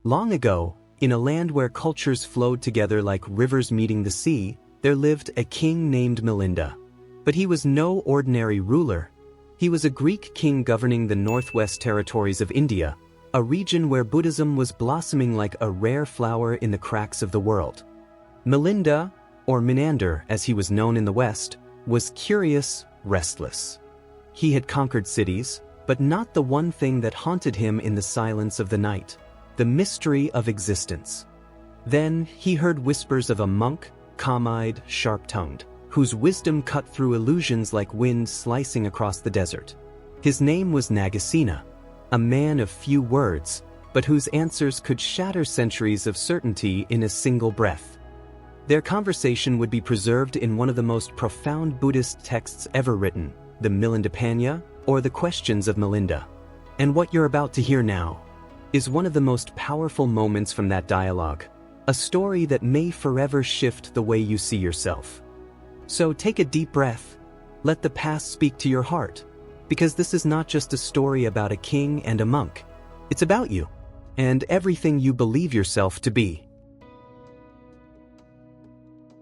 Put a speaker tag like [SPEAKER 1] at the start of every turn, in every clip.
[SPEAKER 1] Long ago, in a land where cultures flowed together like rivers meeting the sea, there lived a king named Milinda. But he was no ordinary ruler. He was a Greek king governing the northwest territories of India, a region where Buddhism was blossoming like a rare flower in the cracks of the world. Milinda, or Menander as he was known in the West, was curious, restless. He had conquered cities, but not the one thing that haunted him in the silence of the night: the mystery of existence. Then he heard whispers of a monk, calm-eyed, sharp-tongued, whose wisdom cut through illusions like wind slicing across the desert. His name was Nagasena, a man of few words, but whose answers could shatter centuries of certainty in a single breath. Their conversation would be preserved in one of the most profound Buddhist texts ever written, the Milindapanha, or the Questions of Milinda. And what you're about to hear now is one of the most powerful moments from that dialogue, a story that may forever shift the way you see yourself. So take a deep breath, let the past speak to your heart, because this is not just a story about a king and a monk. It's about you, and everything you believe yourself to be.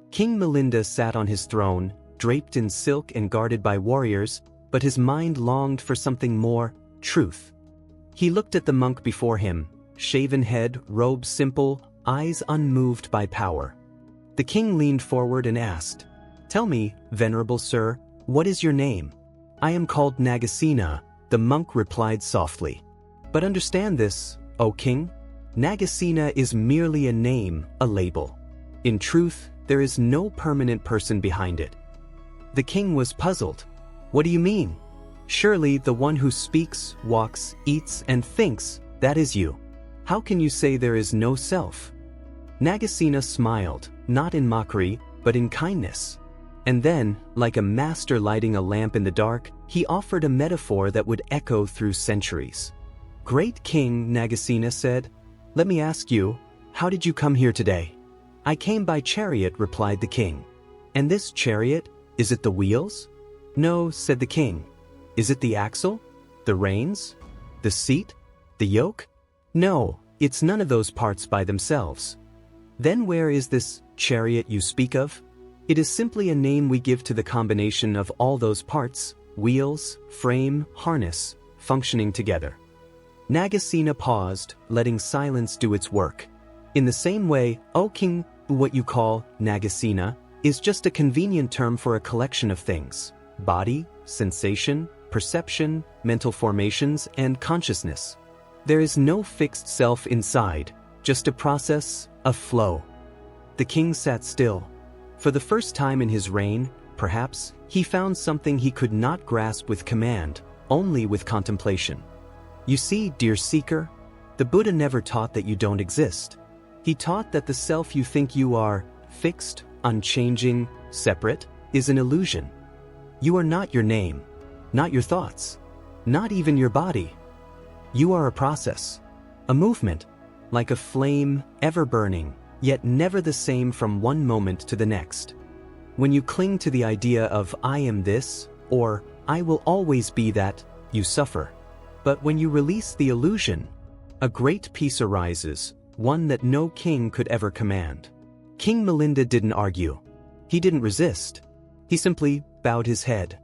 [SPEAKER 1] King Milinda sat on his throne, draped in silk and guarded by warriors, but his mind longed for something more: truth. He looked at the monk before him, shaven head, robe simple, eyes unmoved by power. The king leaned forward and asked, "Tell me, venerable sir, what is your name?" "I am called Nagasena," the monk replied softly. "But understand this, O king, Nagasena is merely a name, a label. In truth, there is no permanent person behind it." The king was puzzled. "What do you mean? Surely the one who speaks, walks, eats, and thinks, that is you. How can you say there is no self?" Nagasena smiled, not in mockery, but in kindness. And then, like a master lighting a lamp in the dark, he offered a metaphor that would echo through centuries. "Great king," Nagasena said, "let me ask you, how did you come here today?" "I came by chariot," replied the king. "And this chariot, is it the wheels?" "No," said the king. "Is it the axle? The reins? The seat? The yoke?" "No, it's none of those parts by themselves." "Then where is this chariot you speak of?" "It is simply a name we give to the combination of all those parts, wheels, frame, harness, functioning together." Nagasena paused, letting silence do its work. "In the same way, O king, what you call Nagasena is just a convenient term for a collection of things: body, sensation, perception, mental formations, and consciousness. There is no fixed self inside, just a process, a flow." The king sat still. For the first time in his reign, perhaps, he found something he could not grasp with command, only with contemplation. "You see, dear seeker, the Buddha never taught that you don't exist. He taught that the self you think you are, fixed, unchanging, separate, is an illusion. You are not your name, not your thoughts, not even your body. You are a process, a movement, like a flame, ever burning, yet never the same from one moment to the next. When you cling to the idea of 'I am this' or 'I will always be that,' you suffer. But when you release the illusion, a great peace arises, one that no king could ever command." King Milinda didn't argue. He didn't resist. He simply bowed his head.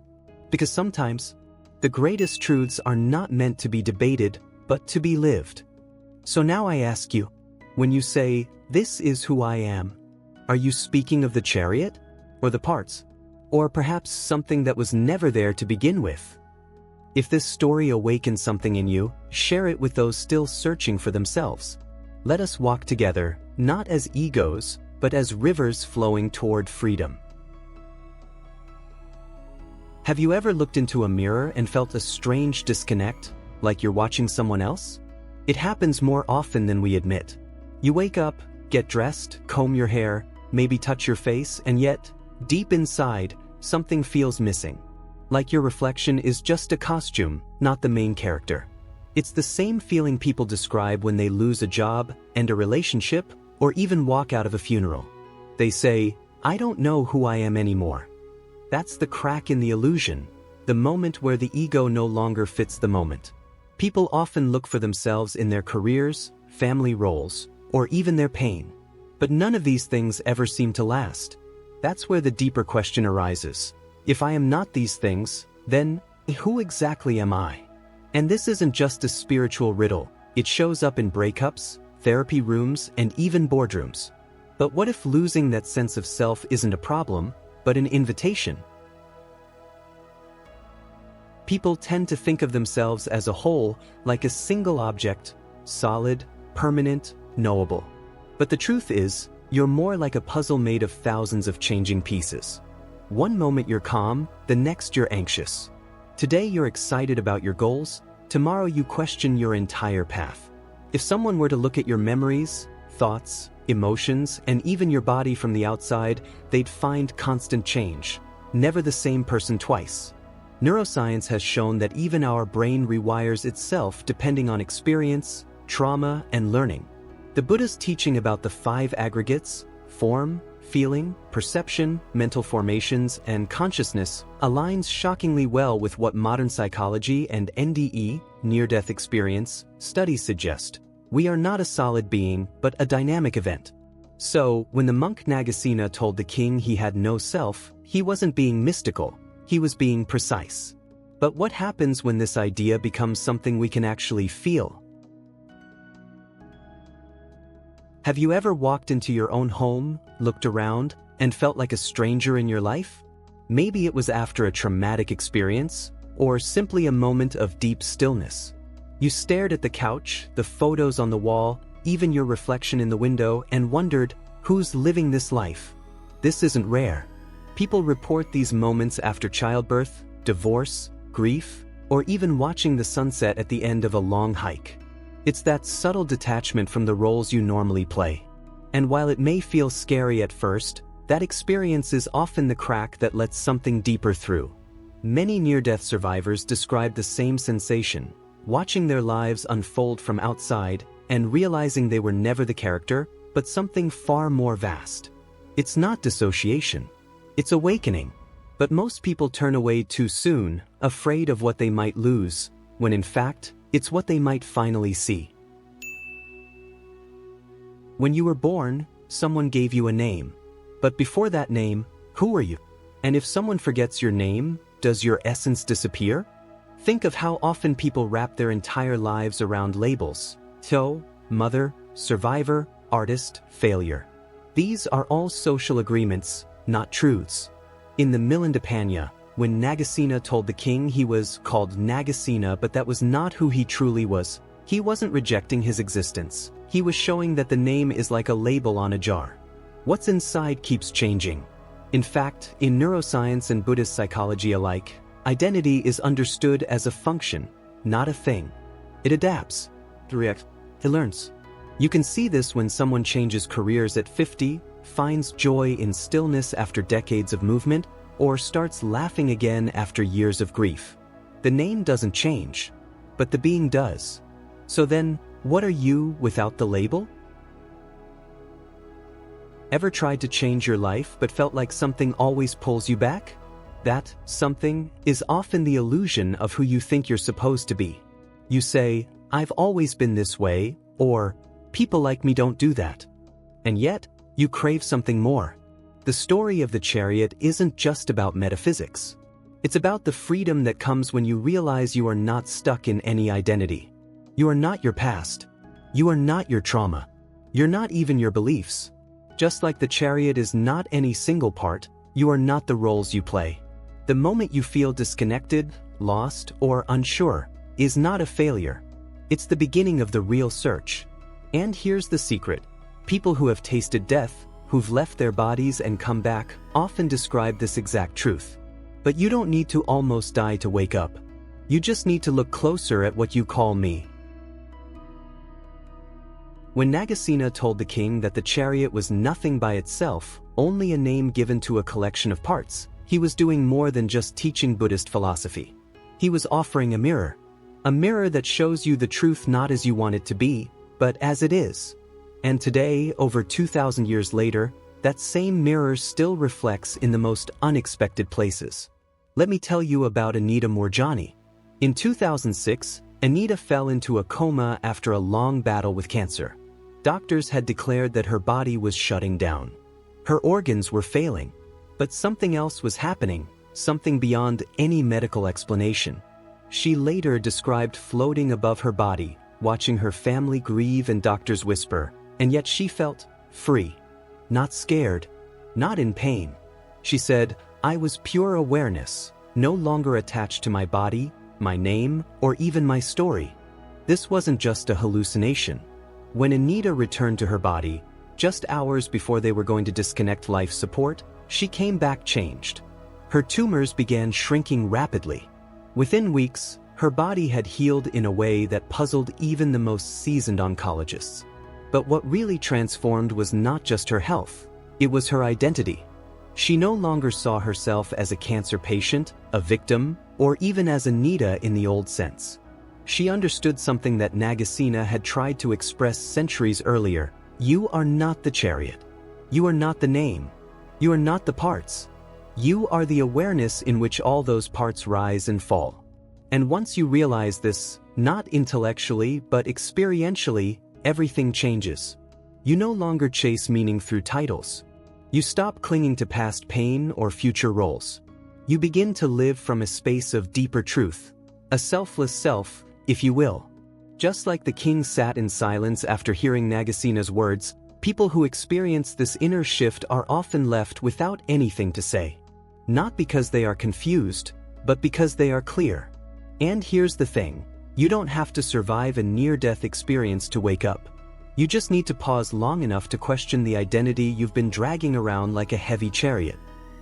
[SPEAKER 1] Because sometimes, the greatest truths are not meant to be debated, but to be lived. So now I ask you, when you say, "This is who I am," are you speaking of the chariot? Or the parts? Or perhaps something that was never there to begin with? If this story awakens something in you, share it with those still searching for themselves. Let us walk together, not as egos, but as rivers flowing toward freedom. Have you ever looked into a mirror and felt a strange disconnect, like you're watching someone else? It happens more often than we admit. You wake up, get dressed, comb your hair, maybe touch your face, and yet, deep inside, something feels missing. Like your reflection is just a costume, not the main character. It's the same feeling people describe when they lose a job, end a relationship, or even walk out of a funeral. They say, "I don't know who I am anymore." That's the crack in the illusion, the moment where the ego no longer fits the moment. People often look for themselves in their careers, family roles, or even their pain. But none of these things ever seem to last. That's where the deeper question arises. If I am not these things, then who exactly am I? And this isn't just a spiritual riddle. It shows up in breakups, therapy rooms, and even boardrooms. But what if losing that sense of self isn't a problem, but an invitation? People tend to think of themselves as a whole, like a single object, solid, permanent, knowable. But the truth is, you're more like a puzzle made of thousands of changing pieces. One moment you're calm, the next you're anxious. Today you're excited about your goals, tomorrow you question your entire path. If someone were to look at your memories, thoughts, emotions, and even your body from the outside, they'd find constant change. Never the same person twice. Neuroscience has shown that even our brain rewires itself depending on experience, trauma, and learning. The Buddhist teaching about the 5 aggregates, form, feeling, perception, mental formations, and consciousness, aligns shockingly well with what modern psychology and NDE, near-death experience, studies suggest. We are not a solid being, but a dynamic event. So, when the monk Nagasena told the king he had no self, he wasn't being mystical. He was being precise. But what happens when this idea becomes something we can actually feel? Have you ever walked into your own home, looked around, and felt like a stranger in your life? Maybe it was after a traumatic experience, or simply a moment of deep stillness. You stared at the couch, the photos on the wall, even your reflection in the window, and wondered, who's living this life? This isn't rare. People report these moments after childbirth, divorce, grief, or even watching the sunset at the end of a long hike. It's that subtle detachment from the roles you normally play. And while it may feel scary at first, that experience is often the crack that lets something deeper through. Many near-death survivors describe the same sensation, watching their lives unfold from outside and realizing they were never the character, but something far more vast. It's not dissociation. It's awakening. But most people turn away too soon, afraid of what they might lose, when in fact, it's what they might finally see. When you were born, someone gave you a name. But before that name, who were you? And if someone forgets your name, does your essence disappear? Think of how often people wrap their entire lives around labels. Mother, survivor, artist, failure. These are all social agreements, not truths. In the Milindapanha, when Nagasena told the king he was called Nagasena but that was not who he truly was, he wasn't rejecting his existence. He was showing that the name is like a label on a jar. What's inside keeps changing. In fact, in neuroscience and Buddhist psychology alike, identity is understood as a function, not a thing. It adapts, it learns. You can see this when someone changes careers at 50, finds joy in stillness after decades of movement, or starts laughing again after years of grief. The name doesn't change, but the being does. So then, what are you without the label? Ever tried to change your life but felt like something always pulls you back? That something is often the illusion of who you think you're supposed to be. You say, "I've always been this way," or "People like me don't do that." And yet, you crave something more. The story of the Chariot isn't just about metaphysics. It's about the freedom that comes when you realize you are not stuck in any identity. You are not your past. You are not your trauma. You're not even your beliefs. Just like the Chariot is not any single part, you are not the roles you play. The moment you feel disconnected, lost, or unsure is not a failure. It's the beginning of the real search. And here's the secret. People who have tasted death, who've left their bodies and come back, often describe this exact truth. But you don't need to almost die to wake up. You just need to look closer at what you call me. When Nagasena told the king that the Chariot was nothing by itself, only a name given to a collection of parts, he was doing more than just teaching Buddhist philosophy. He was offering a mirror that shows you the truth not as you want it to be, but as it is. And today, over 2,000 years later, that same mirror still reflects in the most unexpected places. Let me tell you about Anita Moorjani. In 2006, Anita fell into a coma after a long battle with cancer. Doctors had declared that her body was shutting down. Her organs were failing. But something else was happening, something beyond any medical explanation. She later described floating above her body, watching her family grieve and doctors whisper, and yet she felt free. Not scared, not in pain. She said, "I was pure awareness, no longer attached to my body, my name, or even my story." This wasn't just a hallucination. When Anita returned to her body, just hours before they were going to disconnect life support, she came back changed. Her tumors began shrinking rapidly. Within weeks, her body had healed in a way that puzzled even the most seasoned oncologists. But what really transformed was not just her health, it was her identity. She no longer saw herself as a cancer patient, a victim, or even as Anita in the old sense. She understood something that Nagasena had tried to express centuries earlier. You are not the chariot. You are not the name. You are not the parts. You are the awareness in which all those parts rise and fall. And once you realize this, not intellectually but experientially, everything changes. You no longer chase meaning through titles. You stop clinging to past pain or future roles. You begin to live from a space of deeper truth, a selfless self, if you will. Just like the king sat in silence after hearing Nagasena's words, people who experience this inner shift are often left without anything to say. Not because they are confused, but because they are clear. And here's the thing, you don't have to survive a near-death experience to wake up. You just need to pause long enough to question the identity you've been dragging around like a heavy chariot.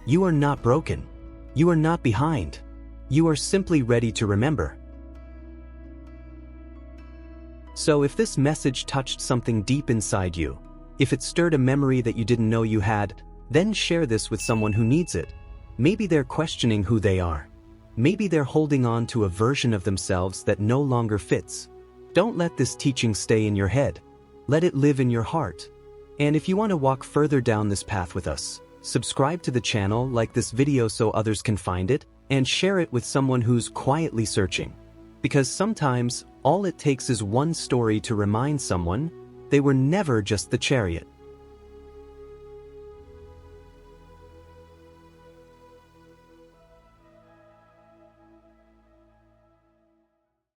[SPEAKER 1] You are not broken. You are not behind. You are simply ready to remember. So if this message touched something deep inside you, if it stirred a memory that you didn't know you had, then share this with someone who needs it. Maybe they're questioning who they are. Maybe they're holding on to a version of themselves that no longer fits. Don't let this teaching stay in your head. Let it live in your heart. And if you want to walk further down this path with us, subscribe to the channel, like this video so others can find it, and share it with someone who's quietly searching. Because sometimes, all it takes is one story to remind someone they were never just the chariot.